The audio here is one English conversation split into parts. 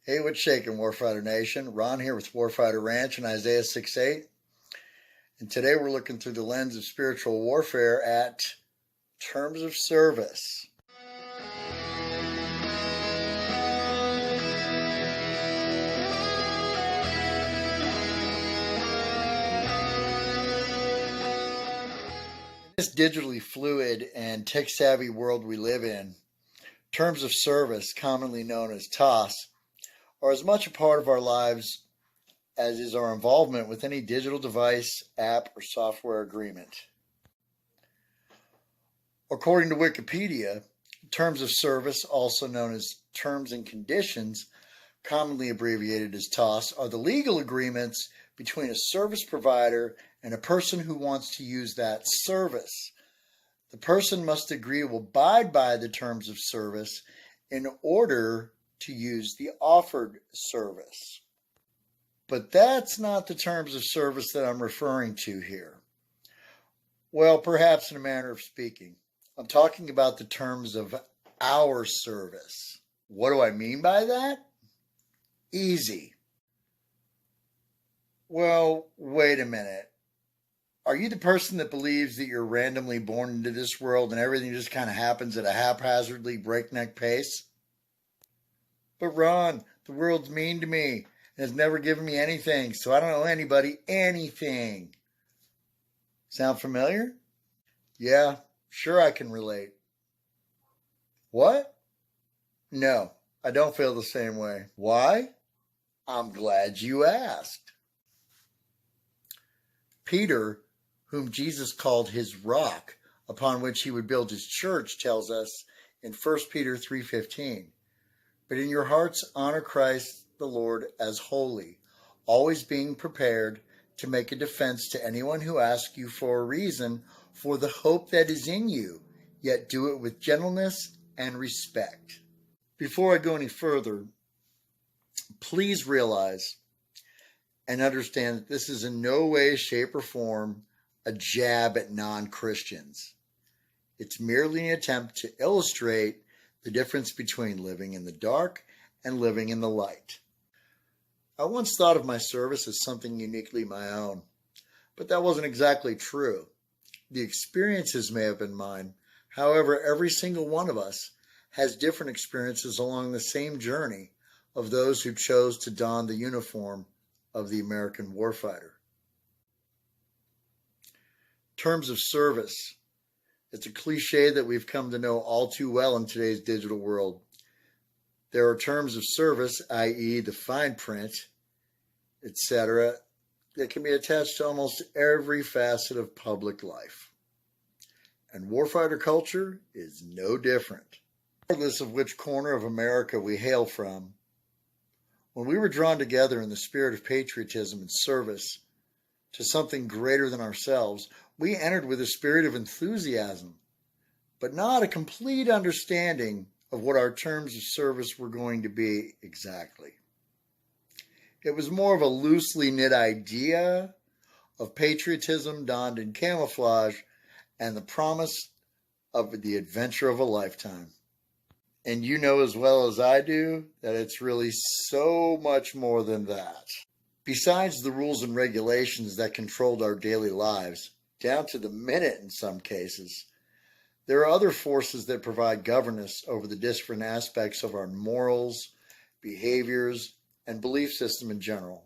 Hey, what's shaking, Warfighter Nation? Ron here with Warfighter Ranch and Isaiah 6:8. And today we're looking through the lens of spiritual warfare at terms of service. In this digitally fluid and tech-savvy world we live in, terms of service, commonly known as TOS, are as much a part of our lives as is our involvement with any digital device, app, or software agreement. According to Wikipedia, terms of service, also known as terms and conditions, commonly abbreviated as TOS, are the legal agreements between a service provider and a person who wants to use that service. The person must agree to abide by the terms of service in order to use the offered service. But that's not the terms of service that I'm referring to here. Well, perhaps in a manner of speaking. I'm talking about the terms of our service. What do I mean by that? Easy. Well, wait a minute. Are you the person that believes that you're randomly born into this world and everything just kind of happens at a haphazardly breakneck pace? But Ron, the world's mean to me and has never given me anything, so I don't owe anybody anything. Sound familiar? Yeah, sure I can relate. What? No, I don't feel the same way. Why? I'm glad you asked. Peter, whom Jesus called his rock, upon which he would build his church, tells us in 1 Peter 3:15, "But in your hearts honor Christ the Lord as holy, always being prepared to make a defense to anyone who asks you for a reason for the hope that is in you, yet do it with gentleness and respect." Before I go any further, please realize and understand that this is in no way, shape, or form a jab at non-Christians. It's merely an attempt to illustrate the difference between living in the dark and living in the light. I once thought of my service as something uniquely my own, but that wasn't exactly true. The experiences may have been mine. However, every single one of us has different experiences along the same journey of those who chose to don the uniform of the American warfighter. Terms of service. It's a cliche that we've come to know all too well in today's digital world. There are terms of service, i.e. the fine print, etc., that can be attached to almost every facet of public life. And warfighter culture is no different. Regardless of which corner of America we hail from, when we were drawn together in the spirit of patriotism and service to something greater than ourselves, we entered with a spirit of enthusiasm, but not a complete understanding of what our terms of service were going to be exactly. It was more of a loosely knit idea of patriotism donned in camouflage and the promise of the adventure of a lifetime. And you know as well as I do that it's really so much more than that. Besides the rules and regulations that controlled our daily lives, down to the minute in some cases, there are other forces that provide governance over the different aspects of our morals, behaviors, and belief system in general.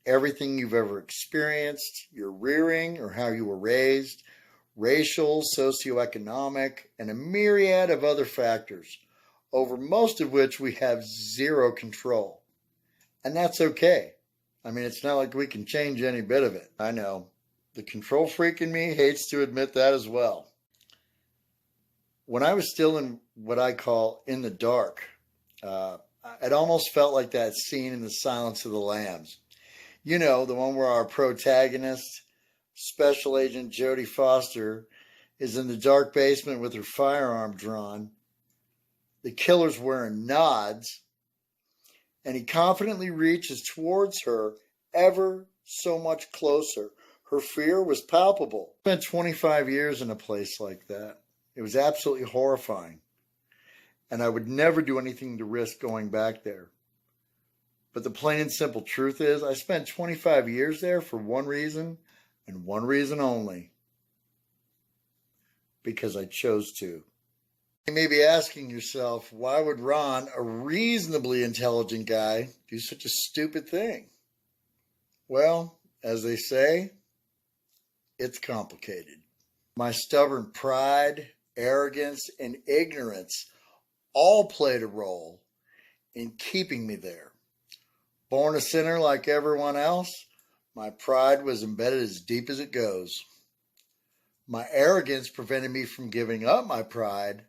Everything you've ever experienced, your rearing or how you were raised, racial, socioeconomic, and a myriad of other factors, over most of which we have zero control. And that's okay. I mean, it's not like we can change any bit of it. I know. The control freak in me hates to admit that as well. When I was still in what I call in the dark, it almost felt like that scene in The Silence of the Lambs. You know, the one where our protagonist, Special Agent Jodie Foster, is in the dark basement with her firearm drawn. The killer's wearing nods, and he confidently reaches towards her ever so much closer. Her fear was palpable. I spent 25 years in a place like that. It was absolutely horrifying. and I would never do anything to risk going back there. But the plain and simple truth is, I spent 25 years there for one reason, and one reason only. Because I chose to. You may be asking yourself, why would Ron, a reasonably intelligent guy, do such a stupid thing? Well, as they say, it's complicated. My stubborn pride, arrogance, and ignorance all played a role in keeping me there. Born a sinner like everyone else, my pride was embedded as deep as it goes. My arrogance prevented me from giving up my pride,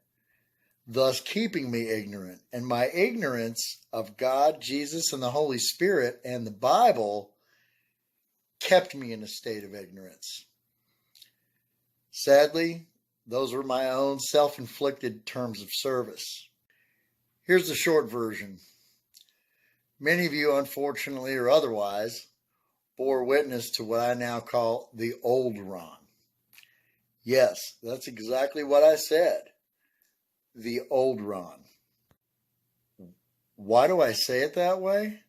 thus keeping me ignorant. And my ignorance of God, Jesus, and the Holy Spirit and the Bible kept me in a state of ignorance. Sadly, those were my own self-inflicted terms of service. Here's the short version. Many of you, unfortunately or otherwise, bore witness to what I now call the old Ron. Yes, that's exactly what I said. The old Ron. Why do I say it that way?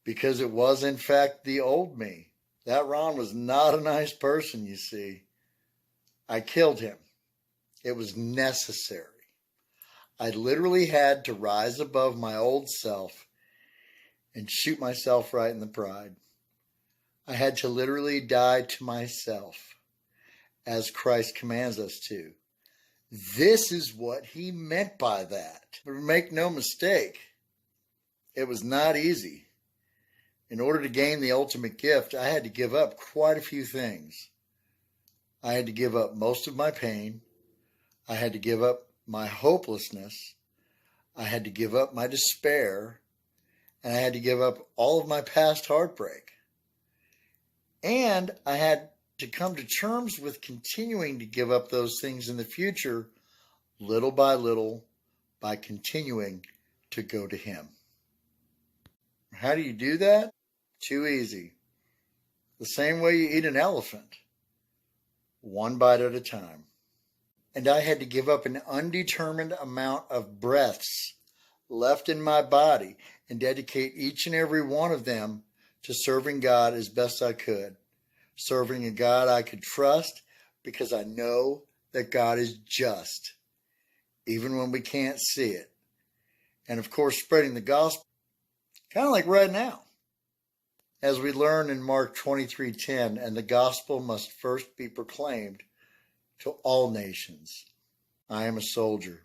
Because it was, in fact, the old me. That Ron was not a nice person, you see. I killed him. It was necessary. I literally had to rise above my old self and shoot myself right in the pride. I had to literally die to myself, as Christ commands us to. This is what he meant by that. But make no mistake, it was not easy. In order to gain the ultimate gift, I had to give up quite a few things. I had to give up most of my pain. I had to give up my hopelessness. I had to give up my despair. And I had to give up all of my past heartbreak. And I had to come to terms with continuing to give up those things in the future, little by continuing to go to him. How do you do that? Too easy. The same way you eat an elephant, one bite at a time. And I had to give up an undetermined amount of breaths left in my body and dedicate each and every one of them to serving God as best I could. Serving a God I could trust because I know that God is just, even when we can't see it. And of course, spreading the gospel, kind of like right now. As we learn in Mark 23:10, and the gospel must first be proclaimed to all nations. I am a soldier.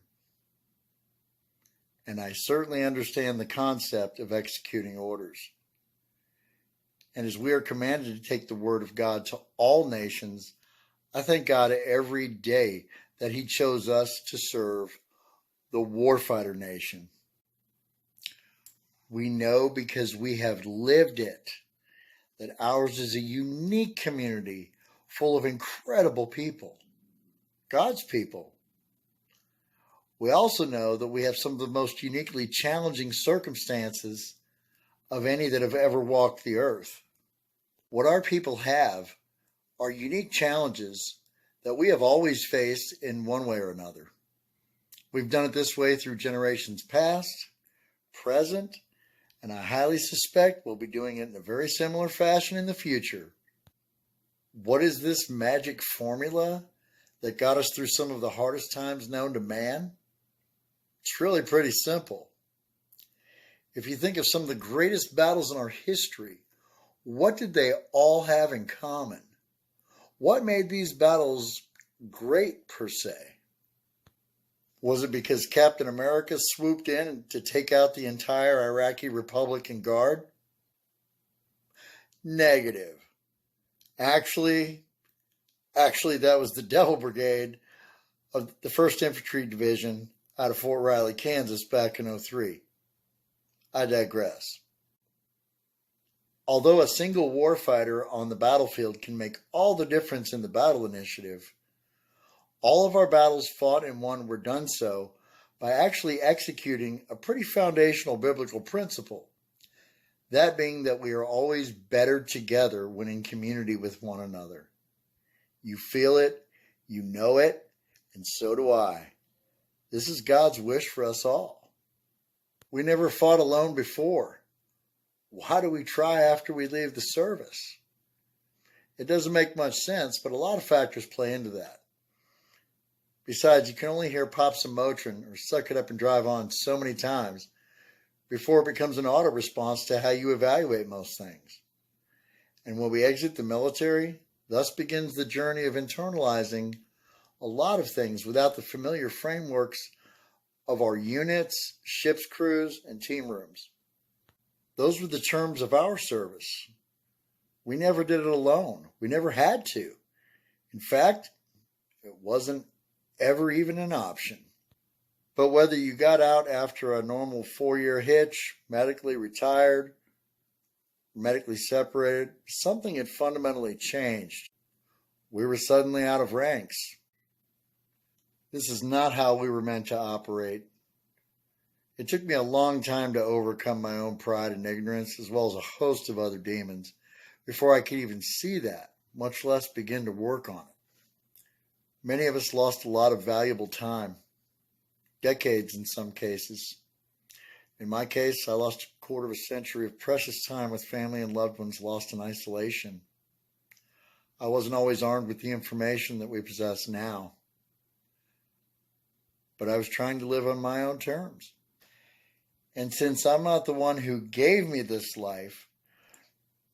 And I certainly understand the concept of executing orders. And as we are commanded to take the word of God to all nations, I thank God every day that he chose us to serve the warfighter nation. We know because we have lived it that ours is a unique community full of incredible people, God's people. We also know that we have some of the most uniquely challenging circumstances of any that have ever walked the earth. What our people have are unique challenges that we have always faced in one way or another. We've done it this way through generations past, present, and I highly suspect we'll be doing it in a very similar fashion in the future. What is this magic formula that got us through some of the hardest times known to man? It's really pretty simple. If you think of some of the greatest battles in our history, what did they all have in common? What made these battles great, per se? Was it because Captain America swooped in to take out the entire Iraqi Republican Guard? Negative. Actually, that was the Devil Brigade of the 1st Infantry Division out of Fort Riley, Kansas back in '03. I digress. Although a single warfighter on the battlefield can make all the difference in the battle initiative, all of our battles fought and won were done so by actually executing a pretty foundational biblical principle. That being that we are always better together when in community with one another. You feel it, you know it, and so do I. This is God's wish for us all. We never fought alone before. Why do we try after we leave the service? It doesn't make much sense, but a lot of factors play into that. Besides, you can only hear Pops and Motrin or Suck It Up and Drive On so many times before it becomes an auto response to how you evaluate most things. And when we exit the military, thus begins the journey of internalizing a lot of things without the familiar frameworks of our units, ship's crews, and team rooms. Those were the terms of our service. We never did it alone. We never had to. In fact, it wasn't ever even an option. But whether you got out after a normal 4-year hitch, medically retired, medically separated, something had fundamentally changed. We were suddenly out of ranks. This is not how we were meant to operate. It took me a long time to overcome my own pride and ignorance, as well as a host of other demons, before I could even see that, much less begin to work on it. Many of us lost a lot of valuable time, decades in some cases. In my case, I lost a quarter of a century of precious time with family and loved ones lost in isolation. I wasn't always armed with the information that we possess now, but I was trying to live on my own terms. And since I'm not the one who gave me this life,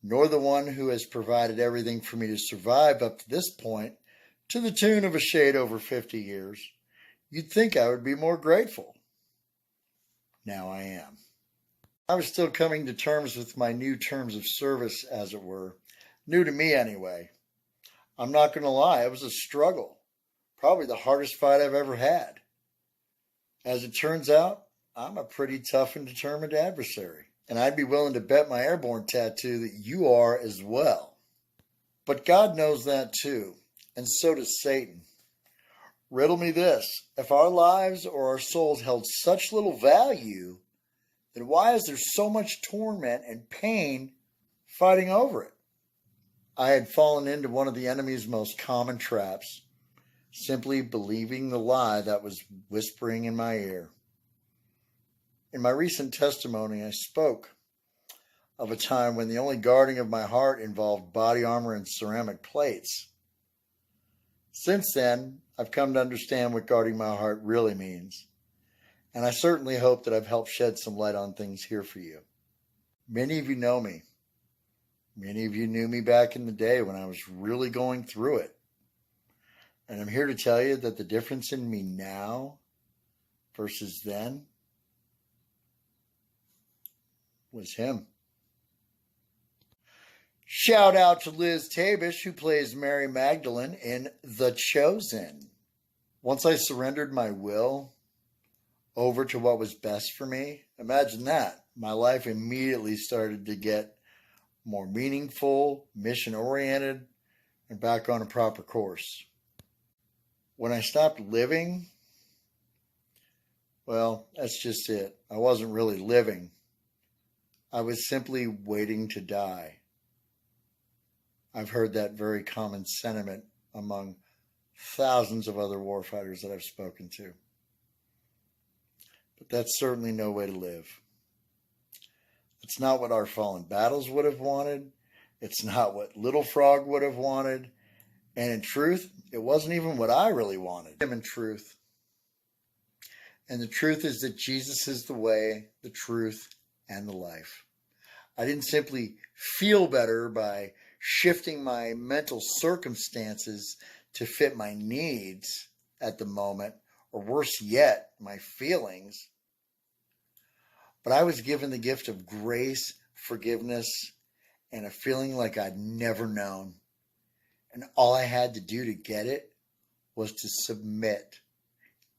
nor the one who has provided everything for me to survive up to this point, to the tune of a shade over 50 years, you'd think I would be more grateful. Now I am. I was still coming to terms with my new terms of service, as it were. New to me, anyway. I'm not going to lie, it was a struggle. Probably the hardest fight I've ever had. As it turns out, I'm a pretty tough and determined adversary. And I'd be willing to bet my airborne tattoo that you are as well. But God knows that too, and so does Satan. Riddle me this: if our lives or our souls held such little value, then why is there so much torment and pain fighting over it? I had fallen into one of the enemy's most common traps, simply believing the lie that was whispering in my ear. In my recent testimony, I spoke of a time when the only guarding of my heart involved body armor and ceramic plates. Since then, I've come to understand what guarding my heart really means, and I certainly hope that I've helped shed some light on things here for you. Many of you know me. Many of you knew me back in the day when I was really going through it. And I'm here to tell you that the difference in me now versus then was him. Shout out to Liz Tabish, who plays Mary Magdalene in The Chosen. Once I surrendered my will over to what was best for me, imagine that. My life immediately started to get more meaningful, mission-oriented, and back on a proper course. When I stopped living, well, that's just it. I wasn't really living. I was simply waiting to die. I've heard that very common sentiment among thousands of other warfighters that I've spoken to. But that's certainly no way to live. It's not what our fallen battles would have wanted. It's not what Little Frog would have wanted. And in truth, it wasn't even what I really wanted. In truth. And the truth is that Jesus is the way, the truth, and the life. I didn't simply feel better by shifting my mental circumstances to fit my needs at the moment, or worse yet, my feelings. But I was given the gift of grace, forgiveness, and a feeling like I'd never known. And all I had to do to get it was to submit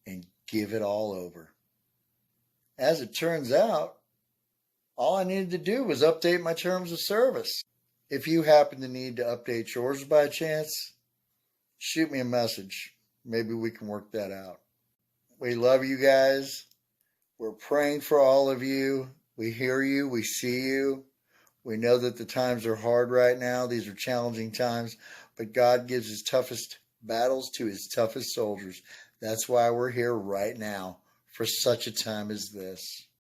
and give it all over. As it turns out, all I needed to do was update my terms of service. If you happen to need to update yours by chance, shoot me a message. Maybe we can work that out. We love you guys. We're praying for all of you. We hear you. We see you. We know that the times are hard right now. These are challenging times, but God gives his toughest battles to his toughest soldiers. That's why we're here right now for such a time as this.